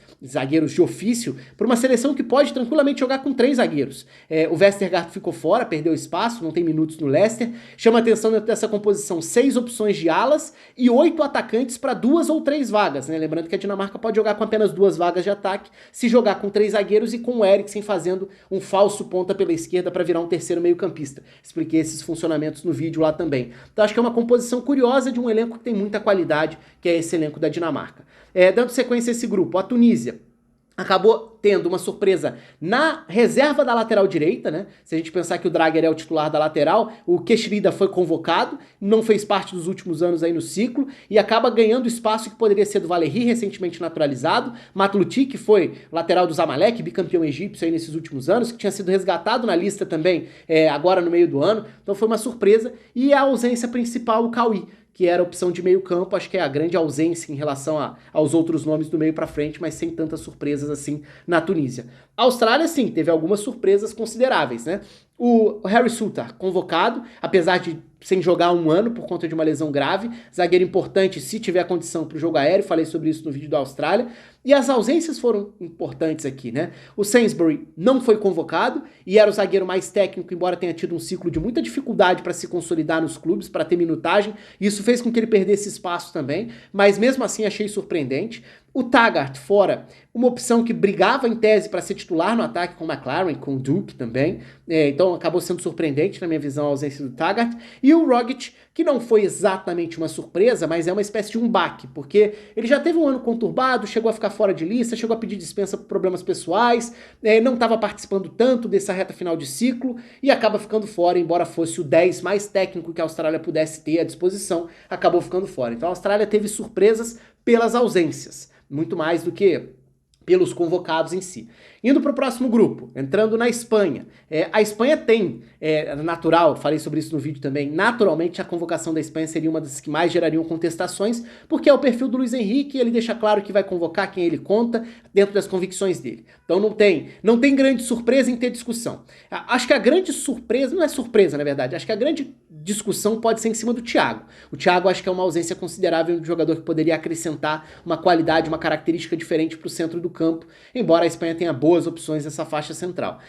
de ofício, para uma seleção que pode tranquilamente jogar com 3 zagueiros. O Vestergaard ficou fora, perdeu espaço, não tem minutos no Leicester. Chama atenção dentro dessa composição 6 opções de alas e 8 atacantes para 2 ou 3 vagas, né? Lembrando que a Dinamarca pode jogar com apenas 2 vagas de ataque, se jogar com 3 zagueiros e com o Eriksen fazendo um falso ponta pela esquerda para virar um terceiro meio-campista. Expliquei esses funcionamentos no vídeo lá também. Então acho que é uma composição curiosa de um elenco que tem muita qualidade, que é esse elenco da Dinamarca. Dando sequência a esse grupo, a Tunísia acabou tendo uma surpresa na reserva da lateral direita, né? Se a gente pensar que o Drager é o titular da lateral, o Keshrida foi convocado, não fez parte dos últimos anos aí no ciclo e acaba ganhando espaço que poderia ser do Valeri, recentemente naturalizado. Matluti, que foi lateral do Zamalek, bicampeão egípcio aí nesses últimos anos, que tinha sido resgatado na lista também agora no meio do ano, então foi uma surpresa. E a ausência principal, o Cauí, que era a opção de meio campo, acho que é a grande ausência em relação aos outros nomes do meio para frente, mas sem tantas surpresas assim na Tunísia. A Austrália, sim, teve algumas surpresas consideráveis, né? O Harry Souttar, convocado, apesar de sem jogar um ano por conta de uma lesão grave, zagueiro importante se tiver condição para o jogo aéreo, falei sobre isso no vídeo da Austrália, e as ausências foram importantes aqui, né? O Sainsbury não foi convocado e era o zagueiro mais técnico, embora tenha tido um ciclo de muita dificuldade para se consolidar nos clubes, para ter minutagem, e isso fez com que ele perdesse espaço também, mas mesmo assim achei surpreendente. O Taggart fora, uma opção que brigava em tese para ser titular no ataque com o McLaren, com o Duke também, então acabou sendo surpreendente na minha visão a ausência do Taggart. E o Rogic, que não foi exatamente uma surpresa, mas é uma espécie de um baque, porque ele já teve um ano conturbado, chegou a ficar fora de lista, chegou a pedir dispensa por problemas pessoais, não estava participando tanto dessa reta final de ciclo e acaba ficando fora, embora fosse o 10 mais técnico que a Austrália pudesse ter à disposição, acabou ficando fora. Então a Austrália teve surpresas pelas ausências, muito mais do que pelos convocados em si. Indo para o próximo grupo, entrando na Espanha. A Espanha tem, natural, falei sobre isso no vídeo também, naturalmente a convocação da Espanha seria uma das que mais gerariam contestações, porque é o perfil do Luiz Henrique, ele deixa claro que vai convocar quem ele conta, dentro das convicções dele. Então não tem grande surpresa em ter discussão. Acho que a grande surpresa, não é surpresa na verdade, acho que a grande discussão pode ser em cima do Thiago. O Thiago acho que é uma ausência considerável de um jogador que poderia acrescentar uma qualidade, uma característica diferente para o centro do campo, embora a Espanha tenha boas opções nessa faixa central.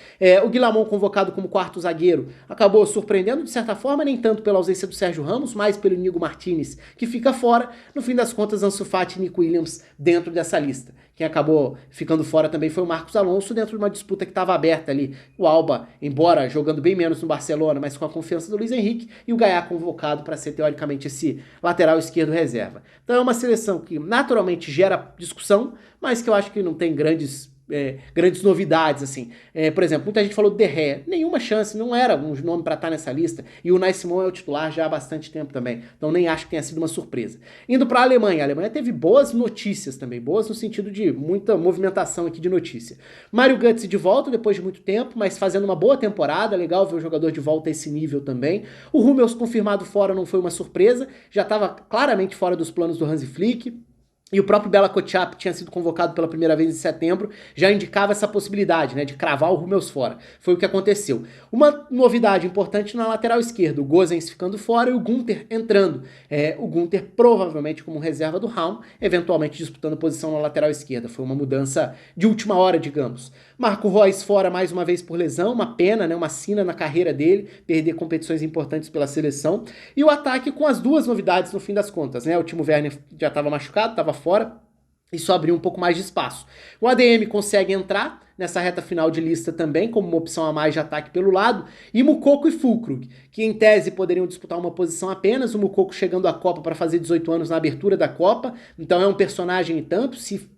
O Guillamón, convocado como quarto zagueiro, acabou surpreendendo de certa forma, nem tanto pela ausência do Sérgio Ramos, mais pelo Inigo Martínez, que fica fora. No fim das contas, Ansu Fati e Nico Williams dentro dessa lista. Quem acabou ficando fora também foi o Marcos Alonso, dentro de uma disputa que estava aberta ali. O Alba, embora jogando bem menos no Barcelona, mas com a confiança do Luiz Henrique, e o Gaiá convocado para ser, teoricamente, esse lateral esquerdo reserva. Então é uma seleção que naturalmente gera discussão, mas que eu acho que não tem grandes novidades, assim. Por exemplo, muita gente falou do De Gea, nenhuma chance, não era um nome para estar nessa lista, e o Unai Simon é o titular já há bastante tempo também, então nem acho que tenha sido uma surpresa. Indo para a Alemanha teve boas notícias também, boas no sentido de muita movimentação aqui de notícia. Mario Götze de volta depois de muito tempo, mas fazendo uma boa temporada, legal ver o jogador de volta a esse nível também. O Hummels confirmado fora não foi uma surpresa, já estava claramente fora dos planos do Hansi Flick. E o próprio Bela Kotchap tinha sido convocado pela primeira vez em setembro, já indicava essa possibilidade, né, de cravar o Hummels fora. Foi o que aconteceu. Uma novidade importante na lateral esquerda, o Gosens ficando fora e o Günther entrando. O Günther provavelmente como reserva do Raum, eventualmente disputando posição na lateral esquerda. Foi uma mudança de última hora, digamos. Marco Reus fora mais uma vez por lesão, uma pena, né, uma sina na carreira dele, perder competições importantes pela seleção. E o ataque com as duas novidades no fim das contas, né? O Timo Werner já estava machucado, estava fora, isso abriu um pouco mais de espaço. O ADM consegue entrar nessa reta final de lista também, como uma opção a mais de ataque pelo lado, e Moukoko e Füllkrug, que em tese poderiam disputar uma posição apenas, o Moukoko chegando à Copa para fazer 18 anos na abertura da Copa, então é um personagem e tanto, se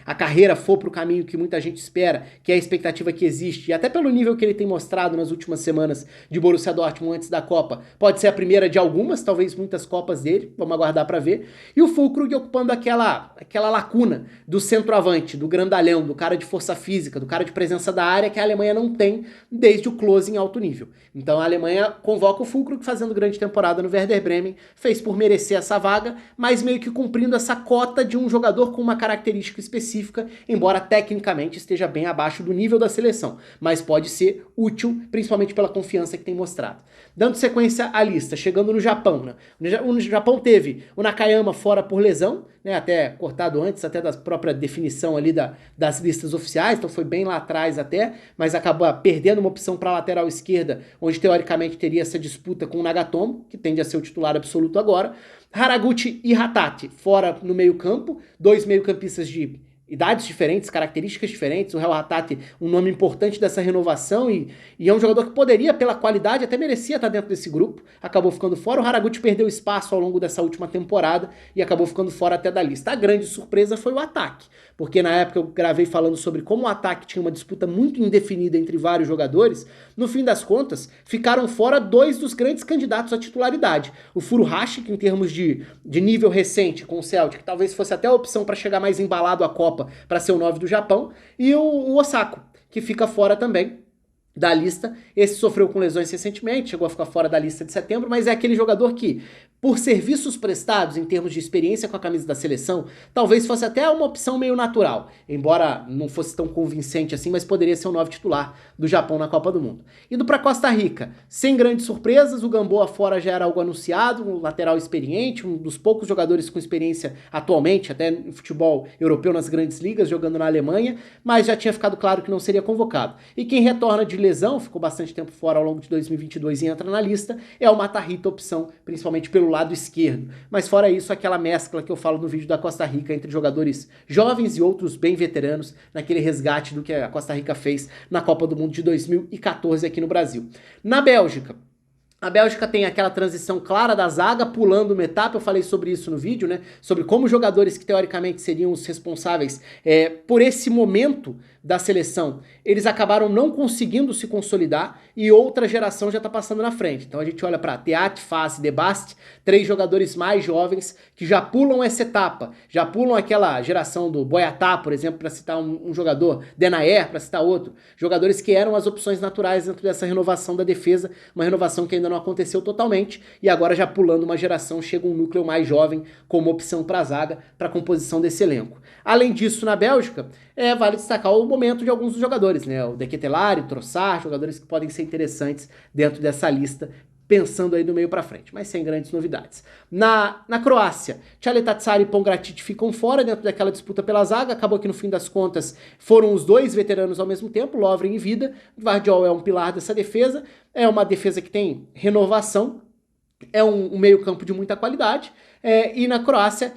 a carreira for para o caminho que muita gente espera, que é a expectativa que existe, e até pelo nível que ele tem mostrado nas últimas semanas de Borussia Dortmund antes da Copa, pode ser a primeira de algumas, talvez muitas Copas dele, vamos aguardar para ver, e o Füllkrug ocupando aquela lacuna do centroavante, do grandalhão, do cara de força física, do cara de presença da área que a Alemanha não tem desde o Klose em alto nível. Então a Alemanha convoca o Füllkrug fazendo grande temporada no Werder Bremen, fez por merecer essa vaga, mas meio que cumprindo essa cota de um jogador com uma característica característica específica, embora tecnicamente esteja bem abaixo do nível da seleção, mas pode ser útil, principalmente pela confiança que tem mostrado. Dando sequência à lista, chegando no Japão, né? O Japão teve o Nakayama fora por lesão, né, até cortado antes, até da própria definição ali das listas oficiais, então foi bem lá atrás até, mas acabou perdendo uma opção para a lateral esquerda, onde teoricamente teria essa disputa com o Nagatomo, que tende a ser o titular absoluto agora. Haraguchi e Hatate fora no meio campo, dois meio-campistas de idades diferentes, características diferentes. O Reo Hatate, um nome importante dessa renovação e é um jogador que poderia, pela qualidade, até merecia estar dentro desse grupo, acabou ficando fora. O Haraguchi perdeu espaço ao longo dessa última temporada e acabou ficando fora até da lista. A grande surpresa foi o ataque, porque na época eu gravei falando sobre como o ataque tinha uma disputa muito indefinida entre vários jogadores. No fim das contas, ficaram fora dois dos grandes candidatos à titularidade. O Furuhashi, que em termos de nível recente com o Celtic, talvez fosse até a opção para chegar mais embalado à Copa, para ser o 9 do Japão, e o Osako, que fica fora também da lista. Esse sofreu com lesões recentemente, chegou a ficar fora da lista de setembro, mas é aquele jogador que, por serviços prestados em termos de experiência com a camisa da seleção, talvez fosse até uma opção meio natural, embora não fosse tão convincente assim, mas poderia ser o 9 titular do Japão na Copa do Mundo. Indo para Costa Rica, sem grandes surpresas, o Gamboa fora já era algo anunciado, um lateral experiente, um dos poucos jogadores com experiência atualmente, até no futebol europeu nas grandes ligas, jogando na Alemanha, mas já tinha ficado claro que não seria convocado. E quem retorna de lesão, ficou bastante tempo fora ao longo de 2022 e entra na lista, é o Matahito, opção principalmente pelo lado esquerdo. Mas fora isso, aquela mescla que eu falo no vídeo da Costa Rica entre jogadores jovens e outros bem veteranos, naquele resgate do que a Costa Rica fez na Copa do Mundo de 2014 aqui no Brasil. Na Bélgica, a Bélgica tem aquela transição clara da zaga, pulando uma etapa, eu falei sobre isso no vídeo, né? Sobre como jogadores que teoricamente seriam os responsáveis por esse momento da seleção, eles acabaram não conseguindo se consolidar e outra geração já tá passando na frente. Então a gente olha para Teat, Faz e Debast, três jogadores mais jovens que já pulam essa etapa, já pulam aquela geração do Boyatá, por exemplo, para citar um jogador, Denayer, para citar outro, jogadores que eram as opções naturais dentro dessa renovação da defesa, uma renovação que ainda não aconteceu totalmente, e agora já pulando uma geração, chega um núcleo mais jovem como opção para a zaga, para a composição desse elenco. Além disso, na Bélgica, vale destacar o momento de alguns dos jogadores, né? O De Ketelaere, o Trossard, jogadores que podem ser interessantes dentro dessa lista, pensando aí do meio para frente, mas sem grandes novidades. Na Croácia, Tchaletatsar e Pongratic ficam fora dentro daquela disputa pela zaga, acabou que no fim das contas foram os dois veteranos ao mesmo tempo, Lovren e Vida. Gvardiol é um pilar dessa defesa, é uma defesa que tem renovação, é um meio campo de muita qualidade, e na Croácia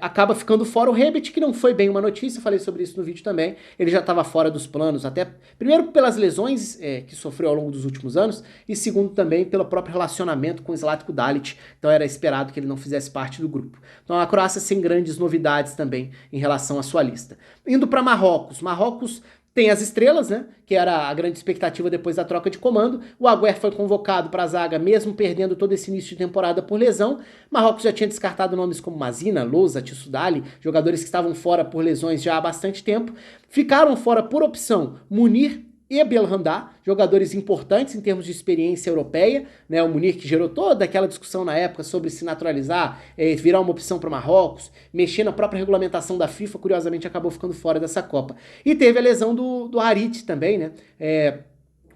acaba ficando fora o Rebic, que não foi bem uma notícia, falei sobre isso no vídeo também, ele já estava fora dos planos, até primeiro pelas lesões que sofreu ao longo dos últimos anos, e segundo também pelo próprio relacionamento com o Zlatko Dalic, então era esperado que ele não fizesse parte do grupo. Então a Croácia sem grandes novidades também em relação à sua lista. Indo para Marrocos, tem as estrelas, né, que era a grande expectativa depois da troca de comando. O Agüer foi convocado para a zaga, mesmo perdendo todo esse início de temporada por lesão. Marrocos já tinha descartado nomes como Mazina, Louza, Tissudali, jogadores que estavam fora por lesões já há bastante tempo. Ficaram fora por opção Munir e Belhanda, jogadores importantes em termos de experiência europeia, né? O Munir que gerou toda aquela discussão na época sobre se naturalizar, virar uma opção para Marrocos, mexer na própria regulamentação da FIFA, curiosamente acabou ficando fora dessa Copa. E teve a lesão do Harit também, né?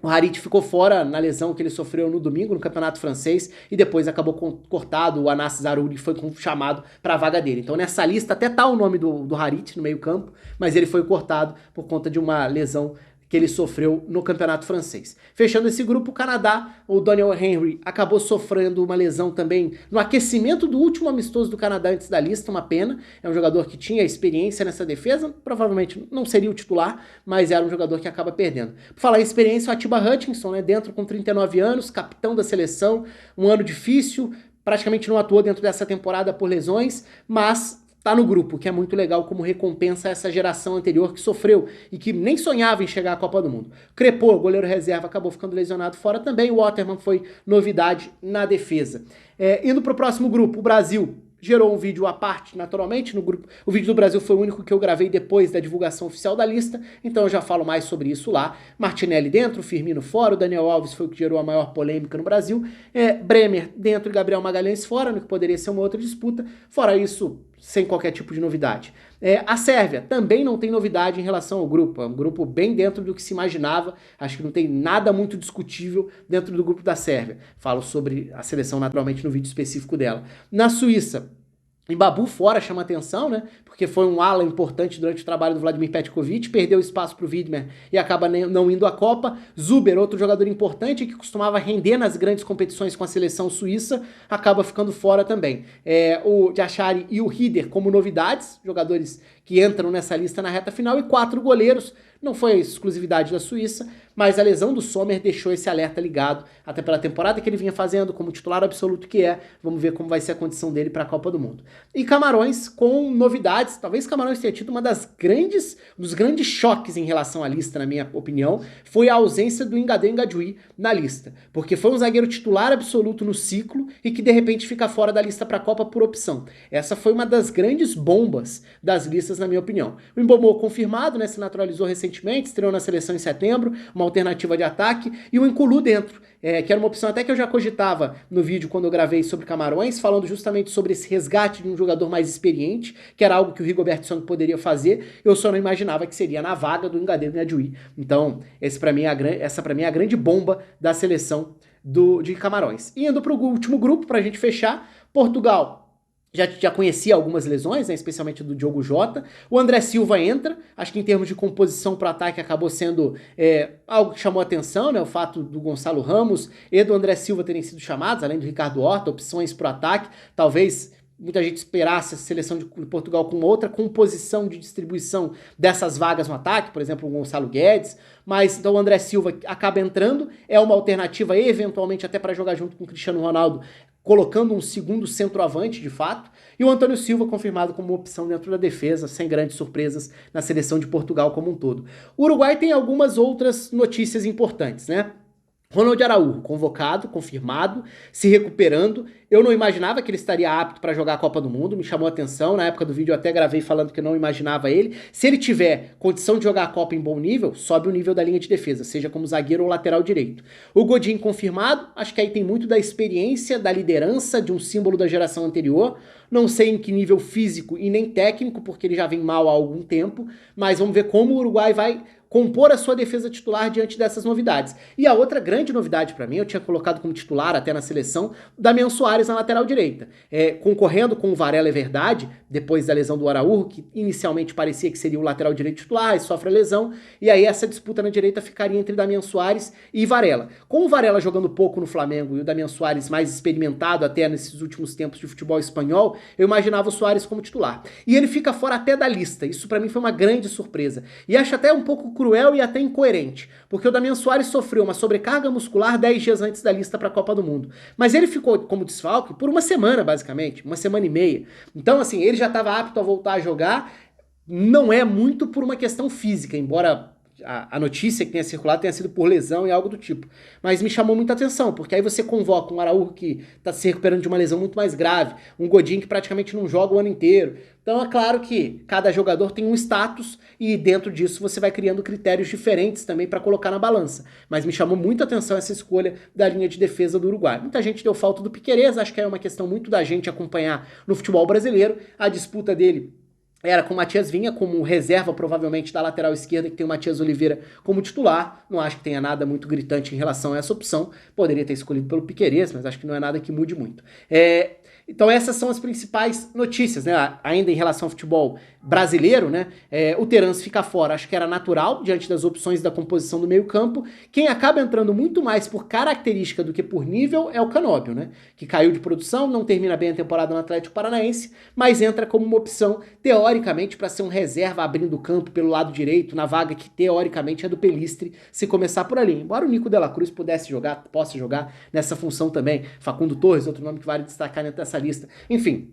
O Harit ficou fora na lesão que ele sofreu no domingo no Campeonato Francês e depois acabou cortado. O Anas Zarouri foi chamado para a vaga dele. Então nessa lista até tá o nome do Harit no meio campo, mas ele foi cortado por conta de uma lesão que ele sofreu no Campeonato Francês. Fechando esse grupo, o Canadá, o Daniel Henry acabou sofrendo uma lesão também no aquecimento do último amistoso do Canadá antes da lista, uma pena. É um jogador que tinha experiência nessa defesa, provavelmente não seria o titular, mas era um jogador que acaba perdendo. Por falar em experiência, o Atiba Hutchinson, né, dentro com 39 anos, capitão da seleção, um ano difícil, praticamente não atuou dentro dessa temporada por lesões, mas tá no grupo, que é muito legal como recompensa a essa geração anterior que sofreu e que nem sonhava em chegar à Copa do Mundo. Crepô, goleiro reserva, acabou ficando lesionado fora também. O Waterman foi novidade na defesa. Indo para o próximo grupo, o Brasil gerou um vídeo à parte, naturalmente, no grupo. O vídeo do Brasil foi o único que eu gravei depois da divulgação oficial da lista, então eu já falo mais sobre isso lá. Martinelli dentro, Firmino fora, o Daniel Alves foi o que gerou a maior polêmica no Brasil. Bremer dentro e Gabriel Magalhães fora, no que poderia ser uma outra disputa. Fora isso, sem qualquer tipo de novidade. A Sérvia também não tem novidade em relação ao grupo, é um grupo bem dentro do que se imaginava, acho que não tem nada muito discutível dentro do grupo da Sérvia. Falo sobre a seleção naturalmente no vídeo específico dela. Na Suíça, Mbabu fora chama atenção, né? Porque foi um ala importante durante o trabalho do Vladimir Petkovic, perdeu espaço para o Widmer e acaba não indo à Copa. Zuber, outro jogador importante que costumava render nas grandes competições com a seleção suíça, acaba ficando fora também. O Jachari e o Rieder como novidades, jogadores que entram nessa lista na reta final, e 4 goleiros. Não foi a exclusividade da Suíça, mas a lesão do Sommer deixou esse alerta ligado, até pela temporada que ele vinha fazendo, como titular absoluto que é. Vamos ver como vai ser a condição dele para a Copa do Mundo. E Camarões com novidades, talvez Camarões tenha tido dos grandes choques em relação à lista, na minha opinião, foi a ausência do Ngade Ngadjoui na lista, porque foi um zagueiro titular absoluto no ciclo e que de repente fica fora da lista para a Copa por opção. Essa foi uma das grandes bombas das listas, na minha opinião. O Mbomou confirmado, né, se naturalizou recentemente, estreou na seleção em setembro, uma alternativa de ataque, e o N'Koulou dentro, que era uma opção até que eu já cogitava no vídeo quando eu gravei sobre Camarões, falando justamente sobre esse resgate de um jogador mais experiente, que era algo que o Rigobert Song poderia fazer, eu só não imaginava que seria na vaga do Ngade Ngadjoui. Então, essa pra mim é a grande bomba da seleção de Camarões. E indo para o último grupo, pra gente fechar, Portugal já conhecia algumas lesões, né, especialmente do Diogo Jota. O André Silva entra, acho que em termos de composição para o ataque acabou sendo algo que chamou atenção, né, o fato do Gonçalo Ramos e do André Silva terem sido chamados, além do Ricardo Horta, opções para o ataque. Talvez muita gente esperasse a seleção de Portugal com outra composição de distribuição dessas vagas no ataque, por exemplo, o Gonçalo Guedes, mas então o André Silva acaba entrando, é uma alternativa eventualmente até para jogar junto com o Cristiano Ronaldo, colocando um segundo centroavante de fato, e o Antônio Silva confirmado como opção dentro da defesa, sem grandes surpresas na seleção de Portugal como um todo. O Uruguai tem algumas outras notícias importantes, né? Ronald Araújo, convocado, confirmado, se recuperando. Eu não imaginava que ele estaria apto para jogar a Copa do Mundo, me chamou a atenção. Na época do vídeo eu até gravei falando que eu não imaginava ele. Se ele tiver condição de jogar a Copa em bom nível, sobe o nível da linha de defesa, seja como zagueiro ou lateral direito. O Godin confirmado, acho que aí tem muito da experiência, da liderança de um símbolo da geração anterior. Não sei em que nível físico e nem técnico, porque ele já vem mal há algum tempo, mas vamos ver como o Uruguai vai compor a sua defesa titular diante dessas novidades. E a outra grande novidade para mim, eu tinha colocado como titular até na seleção, Damian Soares na lateral direita. Concorrendo com o Varela, é verdade, depois da lesão do Araújo, que inicialmente parecia que seria o lateral direito titular, e sofre a lesão, e aí essa disputa na direita ficaria entre Damian Soares e Varela. Com o Varela jogando pouco no Flamengo e o Damian Soares mais experimentado até nesses últimos tempos de futebol espanhol, eu imaginava o Soares como titular. E ele fica fora até da lista, isso para mim foi uma grande surpresa. E acho até um pouco cruel e até incoerente, porque o Damian Soares sofreu uma sobrecarga muscular 10 dias antes da lista para a Copa do Mundo. Mas ele ficou como desfalque por uma semana, basicamente, uma semana e meia. Então, assim, ele já estava apto a voltar a jogar, não é muito por uma questão física, embora a notícia que tenha circulado tenha sido por lesão e algo do tipo. Mas me chamou muita atenção, porque aí você convoca um Araújo que está se recuperando de uma lesão muito mais grave, um Godin que praticamente não joga o ano inteiro. Então é claro que cada jogador tem um status e dentro disso você vai criando critérios diferentes também para colocar na balança. Mas me chamou muita atenção essa escolha da linha de defesa do Uruguai. Muita gente deu falta do Piquerez, acho que é uma questão muito da gente acompanhar no futebol brasileiro. A disputa dele era com o Matias Vinha como reserva, provavelmente, da lateral esquerda, que tem o Matias Oliveira como titular. Não acho que tenha nada muito gritante em relação a essa opção. Poderia ter escolhido pelo Piquerez, mas acho que não é nada que mude muito. Então essas são as principais notícias, né? Ainda em relação ao futebol brasileiro, né? O Terans fica fora, acho que era natural, diante das opções da composição do meio campo. Quem acaba entrando muito mais por característica do que por nível é o Canóbio, né? Que caiu de produção, não termina bem a temporada no Atlético Paranaense, mas entra como uma opção, teoricamente, para ser um reserva abrindo o campo pelo lado direito, na vaga que teoricamente é do Pelistri, se começar por ali. Embora o Nico de la Cruz possa jogar nessa função também. Facundo Torres, outro nome que vale destacar nessa lista. Enfim,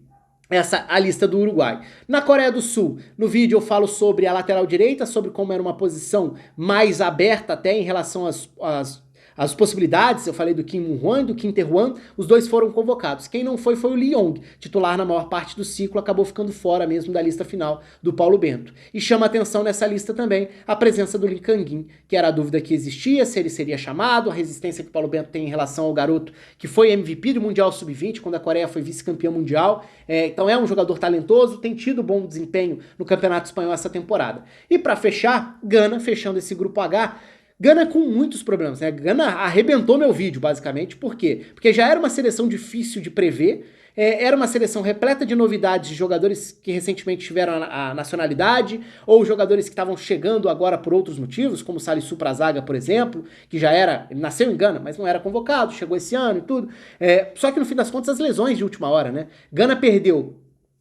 essa a lista do Uruguai. Na Coreia do Sul, no vídeo eu falo sobre a lateral direita, sobre como era uma posição mais aberta até em relação às as possibilidades, eu falei do Kim Moon-hwan e do Kim Tae-hwan, os dois foram convocados. Quem não foi o Lee Yong, titular na maior parte do ciclo, acabou ficando fora mesmo da lista final do Paulo Bento. E chama atenção nessa lista também a presença do Lee Kang-in, que era a dúvida que existia, se ele seria chamado, a resistência que o Paulo Bento tem em relação ao garoto que foi MVP do Mundial Sub-20, quando a Coreia foi vice-campeã mundial. Então é um jogador talentoso, tem tido bom desempenho no Campeonato Espanhol essa temporada. E para fechar, Gana, fechando esse grupo H, Gana com muitos problemas, né? Gana arrebentou meu vídeo, basicamente. Por quê? Porque já era uma seleção difícil de prever, era uma seleção repleta de novidades de jogadores que recentemente tiveram a nacionalidade, ou jogadores que estavam chegando agora por outros motivos, como o Salisu Prazaga, por exemplo, que já era, ele nasceu em Gana, mas não era convocado, chegou esse ano e tudo. Só que no fim das contas, as lesões de última hora, né? Gana perdeu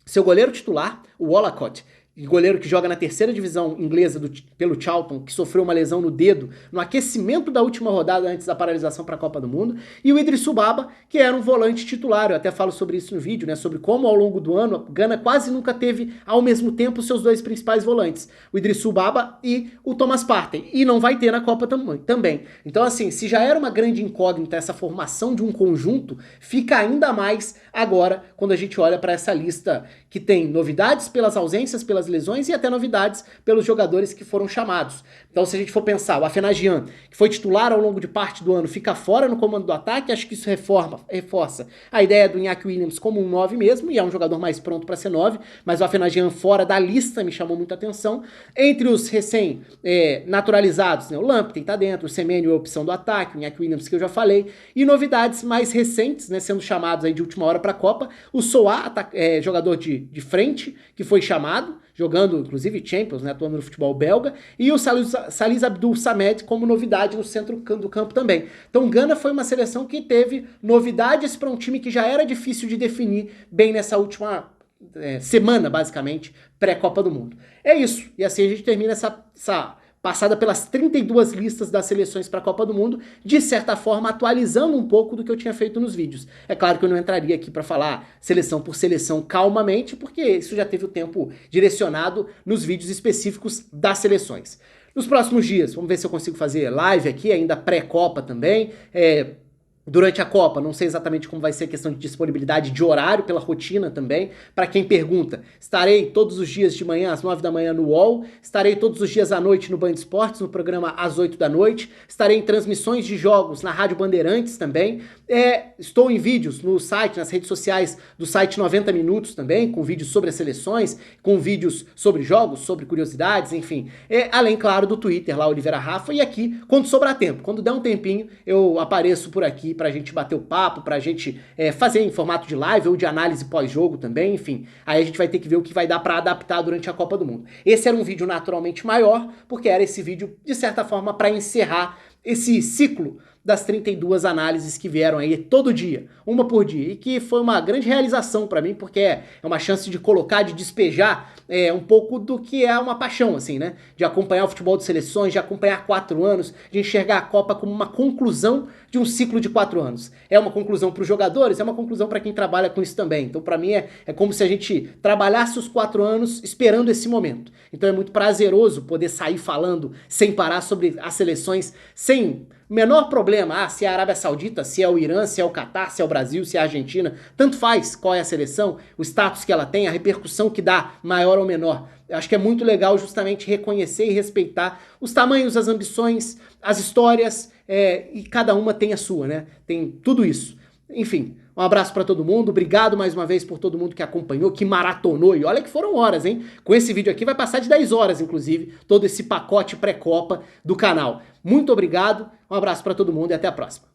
seu goleiro titular, o Wollacott, goleiro que joga na terceira divisão inglesa pelo Charlton, que sofreu uma lesão no dedo no aquecimento da última rodada antes da paralisação para a Copa do Mundo, e o Idrissou Baba, que era um volante titular. Eu até falo sobre isso no vídeo, né, sobre como ao longo do ano a Gana quase nunca teve ao mesmo tempo seus dois principais volantes, o Idrissou Baba e o Thomas Partey, e não vai ter na Copa também. Então assim, se já era uma grande incógnita essa formação de um conjunto, fica ainda mais agora quando a gente olha para essa lista que tem novidades pelas ausências, pelas lesões e até novidades pelos jogadores que foram chamados. Então se a gente for pensar, o Afenagian, que foi titular ao longo de parte do ano, fica fora no comando do ataque, acho que isso reforça a ideia do Iñaki Williams como um 9 mesmo, e é um jogador mais pronto para ser 9, mas o Afenagian fora da lista me chamou muita atenção. Entre os recém-naturalizados, né, o Lamptey tá dentro, o Semenyo é a opção do ataque, o Iñaki Williams que eu já falei, e novidades mais recentes, né, sendo chamados aí de última hora para a Copa, o Soa, jogador de frente, que foi chamado, jogando inclusive Champions, né, atuando no futebol belga, e o Salis Abdul Samed como novidade no centro do campo também. Então Gana foi uma seleção que teve novidades para um time que já era difícil de definir bem nessa última semana, basicamente, pré-Copa do Mundo. É isso, e assim a gente termina essa passada pelas 32 listas das seleções para a Copa do Mundo, de certa forma atualizando um pouco do que eu tinha feito nos vídeos. É claro que eu não entraria aqui para falar seleção por seleção calmamente, porque isso já teve o tempo direcionado nos vídeos específicos das seleções. Nos próximos dias, vamos ver se eu consigo fazer live aqui, ainda pré-Copa também, durante a Copa, não sei exatamente como vai ser a questão de disponibilidade de horário pela rotina também. Para quem pergunta, estarei todos os dias de manhã às 9 da manhã no UOL, estarei todos os dias à noite no Band Esportes, no programa às 8 da noite, estarei em transmissões de jogos na Rádio Bandeirantes também, estou em vídeos no site, nas redes sociais do site 90 Minutos também, com vídeos sobre as seleções, com vídeos sobre jogos, sobre curiosidades, enfim. Além, claro, do Twitter lá, Oliveira Rafa, e aqui, quando sobrar tempo, quando der um tempinho, eu apareço por aqui pra gente bater o papo, pra gente fazer em formato de live ou de análise pós-jogo também, enfim. Aí a gente vai ter que ver o que vai dar pra adaptar durante a Copa do Mundo. Esse era um vídeo naturalmente maior, porque era esse vídeo, de certa forma, pra encerrar esse ciclo das 32 análises que vieram aí todo dia, uma por dia, e que foi uma grande realização pra mim, porque é uma chance de colocar, de despejar um pouco do que é uma paixão, assim, né? De acompanhar o futebol de seleções, de acompanhar 4 anos, de enxergar a Copa como uma conclusão de um ciclo de 4 anos. É uma conclusão para os jogadores, é uma conclusão para quem trabalha com isso também. Então, para mim, é como se a gente trabalhasse os 4 anos esperando esse momento. Então, é muito prazeroso poder sair falando sem parar sobre as seleções, sem menor problema, se é a Arábia Saudita, se é o Irã, se é o Catar, se é o Brasil, se é a Argentina, tanto faz qual é a seleção, o status que ela tem, a repercussão que dá, maior ou menor. Eu acho que é muito legal justamente reconhecer e respeitar os tamanhos, as ambições, as histórias, e cada uma tem a sua, né? Tem tudo isso. Enfim, um abraço pra todo mundo, obrigado mais uma vez por todo mundo que acompanhou, que maratonou, e olha que foram horas, hein? Com esse vídeo aqui vai passar de 10 horas, inclusive, todo esse pacote pré-Copa do canal. Muito obrigado, um abraço pra todo mundo e até a próxima.